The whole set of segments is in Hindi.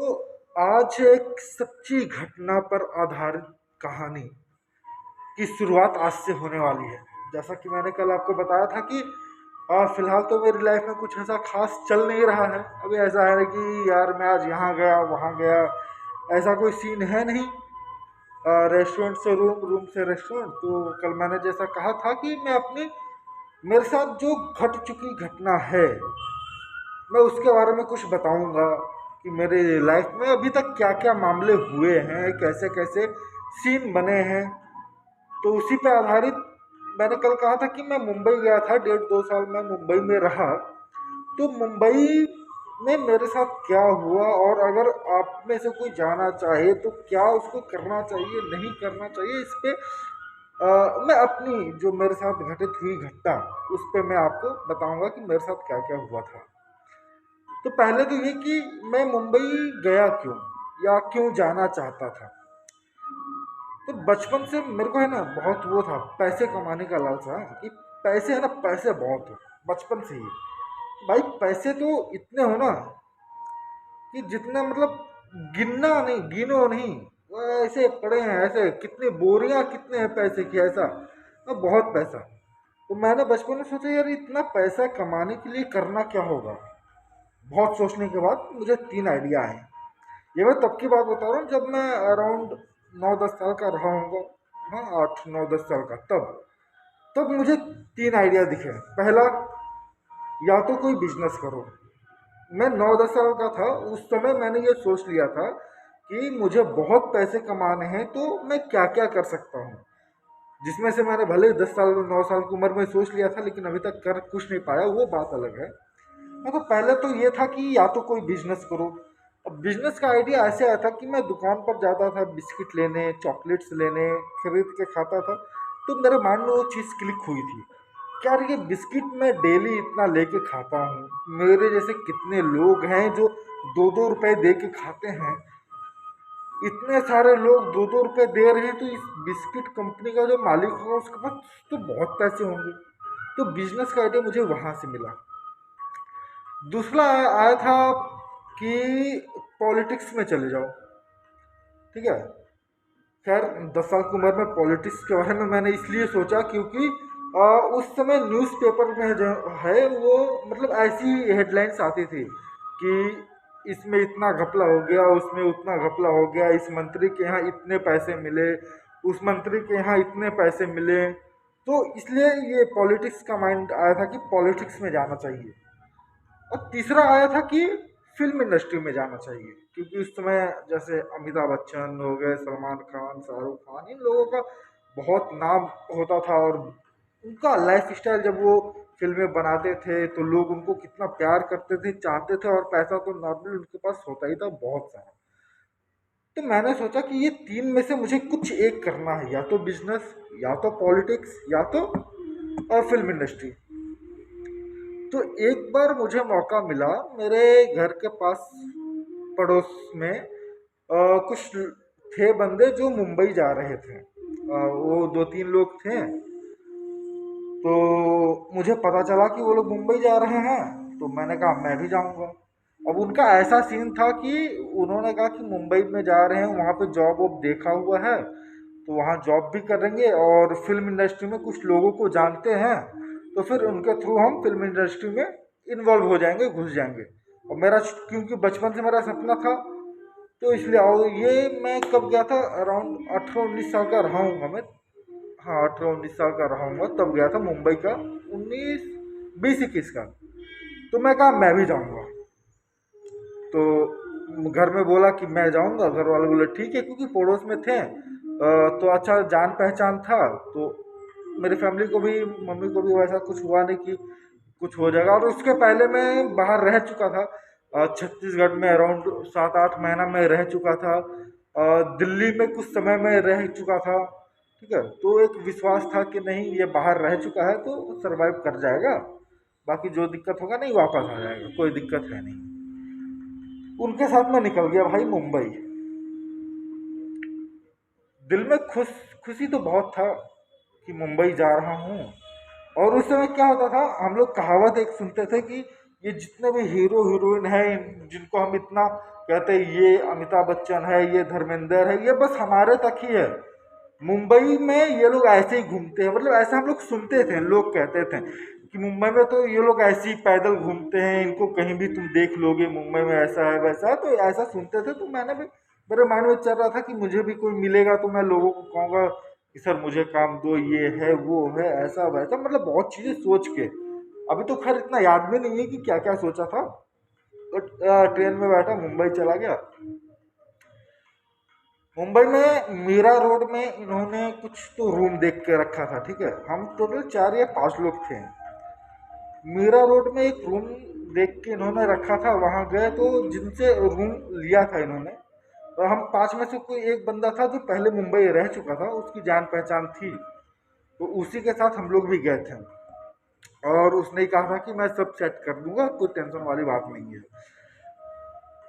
तो आज एक सच्ची घटना पर आधारित कहानी की शुरुआत आज से होने वाली है। जैसा कि मैंने कल आपको बताया था कि फिलहाल तो मेरी लाइफ में कुछ ऐसा खास चल नहीं रहा है। अभी ऐसा है कि यार मैं आज यहाँ गया वहाँ गया, ऐसा कोई सीन है नहीं। रेस्टोरेंट से रूम, रूम से रेस्टोरेंट। तो कल मैंने जैसा कहा था कि मैं अपनी मेरे साथ जो घट चुकी घटना है मैं उसके बारे में कुछ बताऊंगा कि मेरे लाइफ में अभी तक क्या क्या मामले हुए हैं, कैसे कैसे सीन बने हैं। तो उसी पे आधारित मैंने कल कहा था कि मैं मुंबई गया था, 1.5 2 साल मैं मुंबई में रहा। तो मुंबई में मेरे साथ क्या हुआ, और अगर आप में से कोई जाना चाहे तो क्या उसको करना चाहिए नहीं करना चाहिए, इस पे मैं अपनी जो मेरे साथ घटित हुई घटना उस पे मैं आपको बताऊंगा कि मेरे साथ क्या क्या हुआ था। तो पहले तो ये कि मैं मुंबई गया क्यों या क्यों जाना चाहता था। तो बचपन से मेरे को है ना बहुत वो था, पैसे कमाने का लालच था कि पैसे है ना, पैसे बहुत हो बचपन से ही। भाई पैसे तो इतने हो ना कि जितना मतलब गिनना नहीं, गिनो नहीं। वो ऐसे पड़े हैं, ऐसे कितनी बोरियां कितने हैं पैसे की, ऐसा बहुत पैसा। तो मैंने बचपन में सोचा यार इतना पैसा कमाने के लिए करना क्या होगा। बहुत सोचने के बाद मुझे 3 आइडिया आए। ये मैं तब की बात बता रहा हूँ जब मैं अराउंड 9 10 साल का रहा हूँगा। हाँ, 8 9 10 साल का। तब तब मुझे 3 आइडिया दिखे। पहला, या तो कोई बिजनेस करो। मैं 9 10 साल का था उस समय, मैंने ये सोच लिया था कि मुझे बहुत पैसे कमाने हैं तो मैं क्या क्या कर सकता हूँ। जिसमें से मैंने भले 10 साल 9 साल की उम्र में सोच लिया था लेकिन अभी तक कर कुछ नहीं पाया, वो बात अलग है। हाँ, तो पहले तो ये था कि या तो कोई बिजनेस करो। अब बिजनेस का आइडिया ऐसे आया था कि मैं दुकान पर जाता था बिस्किट लेने, चॉकलेट्स लेने, खरीद के खाता था। तो मेरे माइंड में वो चीज़ क्लिक हुई थी कि यार ये बिस्किट मैं डेली इतना लेके खाता हूँ, मेरे जैसे कितने लोग हैं जो 2 2 रुपए दे के खाते हैं। इतने सारे लोग 2 2 रुपए दे रहे हैं, तो इस बिस्किट कंपनी का जो मालिक होगा उसके पास तो बहुत पैसे होंगे। तो बिजनेस का आइडिया मुझे वहाँ से मिला। दूसरा आया था कि पॉलिटिक्स में चले जाओ। ठीक है। खैर 10 साल की उम्र में पॉलिटिक्स के बारे में मैंने इसलिए सोचा क्योंकि उस समय न्यूज़पेपर में जो है वो मतलब ऐसी हेडलाइंस आती थी कि इसमें इतना घपला हो गया, उसमें उतना घपला हो गया, इस मंत्री के यहाँ इतने पैसे मिले, उस मंत्री के यहाँ इतने पैसे मिले। तो इसलिए ये पॉलिटिक्स का माइंड आया था कि पॉलिटिक्स में जाना चाहिए। और तीसरा आया था कि फिल्म इंडस्ट्री में जाना चाहिए क्योंकि उस समय जैसे अमिताभ बच्चन हो गए, सलमान खान, शाहरुख खान, इन लोगों का बहुत नाम होता था। और उनका लाइफ स्टाइल जब वो फिल्में बनाते थे तो लोग उनको कितना प्यार करते थे, चाहते थे, और पैसा तो नॉर्मली उनके पास होता ही था बहुत सारा। तो मैंने सोचा कि ये तीन में से मुझे कुछ एक करना है, या तो बिजनेस, या तो पॉलिटिक्स, या तो फिल्म इंडस्ट्री। तो एक बार मुझे मौका मिला, मेरे घर के पास पड़ोस में कुछ थे बंदे जो मुंबई जा रहे थे। वो 2 3 लोग थे। तो मुझे पता चला कि वो लोग मुंबई जा रहे हैं, तो मैंने कहा मैं भी जाऊंगा। अब उनका ऐसा सीन था कि उन्होंने कहा कि मुंबई में जा रहे हैं, वहाँ पे जॉब वॉब देखा हुआ है, तो वहाँ जॉब भी करेंगे और फिल्म इंडस्ट्री में कुछ लोगों को जानते हैं, तो फिर उनके थ्रू हम फिल्म इंडस्ट्री में इन्वॉल्व हो जाएंगे, घुस जाएंगे। और मेरा क्योंकि बचपन से मेरा सपना था, तो इसलिए और ये मैं कब गया था, अराउंड 18 19 साल का रहा हूँगा मैं। हाँ, 18 19 साल का रहा हूँगा तब गया था मुंबई का, 19 20 21 का। तो मैं कहा मैं भी जाऊँगा। तो घर में बोला कि मैं जाऊँगा, घर वाले बोले ठीक है, क्योंकि पड़ोस में थे। तो अच्छा जान पहचान था। तो मेरी फैमिली को भी, मम्मी को भी वैसा कुछ हुआ नहीं कि कुछ हो जाएगा। और उसके पहले मैं बाहर रह चुका था, छत्तीसगढ़ में अराउंड 7 8 महीना मैं रह चुका था। दिल्ली में कुछ समय में रह चुका था। ठीक है। तो एक विश्वास था कि नहीं ये बाहर रह चुका है तो सरवाइव कर जाएगा, बाकी जो दिक्कत होगा नहीं वापस आ जाएगा, कोई दिक्कत है नहीं। उनके साथ मैं निकल गया भाई मुंबई। दिल में खुशी तो बहुत था कि मुंबई जा रहा हूँ। और उस समय क्या होता था, हम लोग कहावत एक सुनते थे कि ये जितने भी हीरो हीरोइन हैं जिनको हम इतना कहते ये अमिताभ बच्चन है, ये धर्मेंद्र है, ये बस हमारे तक ही है। मुंबई में ये लोग ऐसे ही घूमते हैं, मतलब ऐसा हम लोग सुनते थे, लोग कहते थे कि मुंबई में तो ये लोग ऐसे ही पैदल घूमते हैं, इनको कहीं भी तुम देख लोगे मुंबई में ऐसा है वैसा है, तो ऐसा सुनते थे। तो मैंने भी, मेरे माइंड में चल रहा था कि मुझे भी कोई मिलेगा तो मैं लोगों को कहूँगा कि सर मुझे काम दो, ये है वो है ऐसा वैसा, मतलब बहुत चीज़ें सोच के। अभी तो खैर इतना याद भी नहीं है कि क्या क्या सोचा था। तो ट्रेन में बैठा, मुंबई चला गया। मुंबई में मीरा रोड में इन्होंने कुछ तो रूम देख के रखा था, ठीक है। हम टोटल 4 या 5 लोग थे। मीरा रोड में एक रूम देख के इन्होंने रखा था, वहाँ गए तो जिनसे रूम लिया था इन्होंने, और हम 5 में से कोई एक बंदा था जो पहले मुंबई रह चुका था, उसकी जान पहचान थी, तो उसी के साथ हम लोग भी गए थे। और उसने कहा था कि मैं सब सेट कर दूंगा, कोई टेंशन वाली बात नहीं है।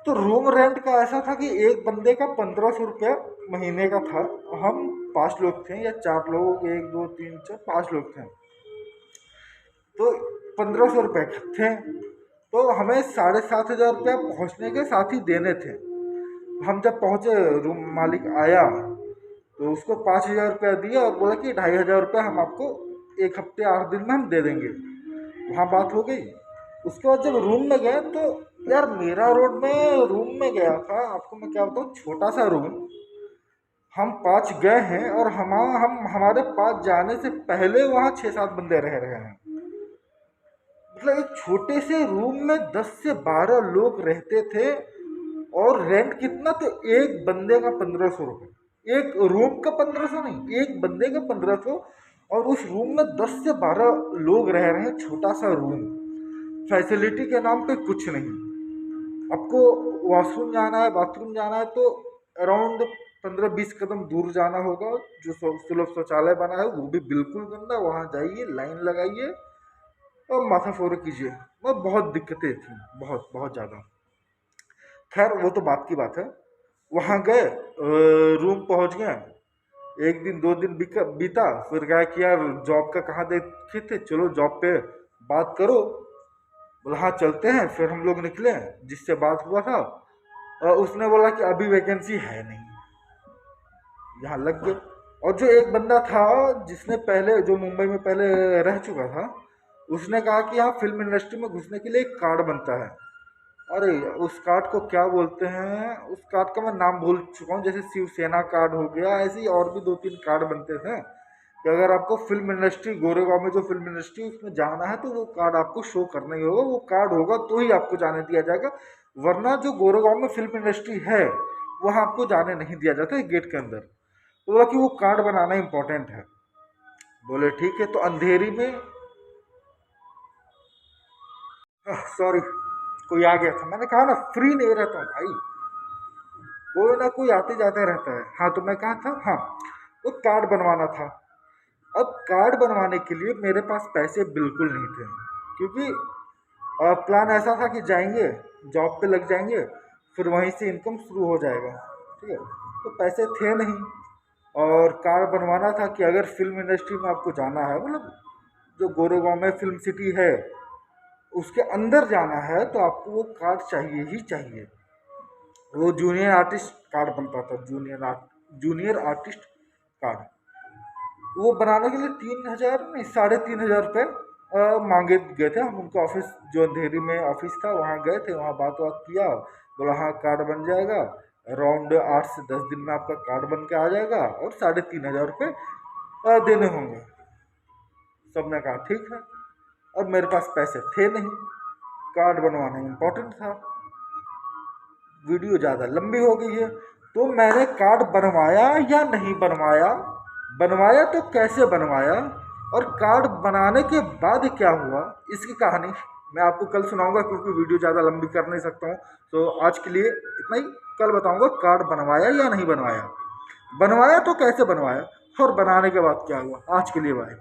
तो रूम रेंट का ऐसा था कि एक बंदे का 1500 रुपया महीने का था। हम 5 लोग थे या 4 लोग, 1 2 3 4 5 लोग थे, तो 1500 रुपये थे। तो हमें 7500 रुपया पहुँचने के साथ ही देने थे। हम जब पहुँचे, रूम मालिक आया तो उसको 5000 रुपया दिया और बोला कि 2500 रुपया हम आपको 1 हफ्ते 8 दिन में हम दे देंगे। वहाँ बात हो गई। उसके बाद जब रूम में गए तो यार, मेरा रोड में रूम में गया था, आपको मैं क्या बताऊँ, छोटा सा रूम। हम 5 गए हैं और हमारे 5 जाने से पहले वहाँ 6-7 बंदे रह रहे हैं। मतलब एक छोटे से रूम में 10 से 12 लोग रहते थे। और रेंट कितना, तो एक बंदे का 1500 रुपये, एक रूम का 1500 नहीं, एक बंदे का 1500। और उस रूम में 10 से 12 लोग रह रहे हैं, छोटा सा रूम, फैसिलिटी के नाम पे कुछ नहीं। आपको वॉशरूम जाना है, बाथरूम जाना है तो अराउंड 15-20 कदम दूर जाना होगा। जो सुलभ शौचालय बना है वो भी बिल्कुल गंदा, वहाँ जाइए, लाइन लगाइए और माथा फोड़ कीजिए। मतलब बहुत दिक्कतें थी, बहुत बहुत ज़्यादा। खैर वो तो बात की बात है। वहाँ गए, रूम पहुँच गए, 1 दिन 2 दिन बीता। फिर कहा कि यार जॉब का कहाँ देखे थे, चलो जॉब पे बात करो। बोला हाँ चलते हैं। फिर हम लोग निकले, जिससे बात हुआ था, और उसने बोला कि अभी वैकेंसी है नहीं। यहाँ लग गए। और जो एक बंदा था जिसने पहले, जो मुंबई में पहले रह चुका था, उसने कहा कि यहाँ फिल्म इंडस्ट्री में घुसने के लिए एक कार्ड बनता है। अरे उस कार्ड को क्या बोलते हैं, उस कार्ड का मैं नाम भूल चुका हूँ। जैसे शिवसेना कार्ड हो गया, ऐसे ही और भी 2-3 कार्ड बनते थे कि अगर आपको फिल्म इंडस्ट्री, गोरेगांव में जो फिल्म इंडस्ट्री उसमें जाना है तो वो कार्ड आपको शो करना ही होगा। वो कार्ड होगा तो ही आपको जाने दिया जाएगा, वरना जो गोरेगांव में फिल्म इंडस्ट्री है वहाँ आपको जाने नहीं दिया जाता है गेट के अंदर। तो बोला कि वो कार्ड बनाना इम्पोर्टेंट है। बोले ठीक है। तो अंधेरी में, सॉरी कोई आ गया था, मैंने कहा ना फ्री नहीं रहता हूँ भाई, कोई ना कोई आते जाते रहता है। हाँ तो मैं कहा था, हाँ वो कार्ड बनवाना था। अब कार्ड बनवाने के लिए मेरे पास पैसे बिल्कुल नहीं थे, क्योंकि प्लान ऐसा था कि जाएंगे, जॉब पे लग जाएंगे, फिर वहीं से इनकम शुरू हो जाएगा, ठीक है। तो पैसे थे नहीं। और कार्ड बनवाना था कि अगर फिल्म इंडस्ट्री में आपको जाना है, मतलब जो गोरेगांव में फिल्म सिटी है उसके अंदर जाना है, तो आपको वो कार्ड चाहिए ही चाहिए। वो जूनियर आर्टिस्ट कार्ड बनता था, जूनियर आर्टिस्ट कार्ड। वो बनाने के लिए 3,000 नहीं 3,500 रुपये मांगे गए थे। हम उनको ऑफिस, जो अंधेरी में ऑफिस था वहाँ गए थे, वहाँ बात बात किया। बोला हाँ कार्ड बन जाएगा, अराउंड 8 से 10 दिन में आपका कार्ड बन के आ जाएगा और 3,500 रुपये देने होंगे। सबने कहा ठीक है। अब मेरे पास पैसे थे नहीं, कार्ड बनवाना इम्पोर्टेंट था। वीडियो ज़्यादा लंबी हो गई है, तो मैंने कार्ड बनवाया या नहीं बनवाया, बनवाया तो कैसे बनवाया, और कार्ड बनाने के बाद क्या हुआ, इसकी कहानी मैं आपको कल सुनाऊंगा, क्योंकि वीडियो ज़्यादा लंबी कर नहीं सकता हूँ। तो आज के लिए इतना ही। कल बताऊंगा कार्ड बनवाया या नहीं बनवाया, बनवाया तो कैसे बनवाया, और बनाने के बाद क्या हुआ। आज के लिए बाय।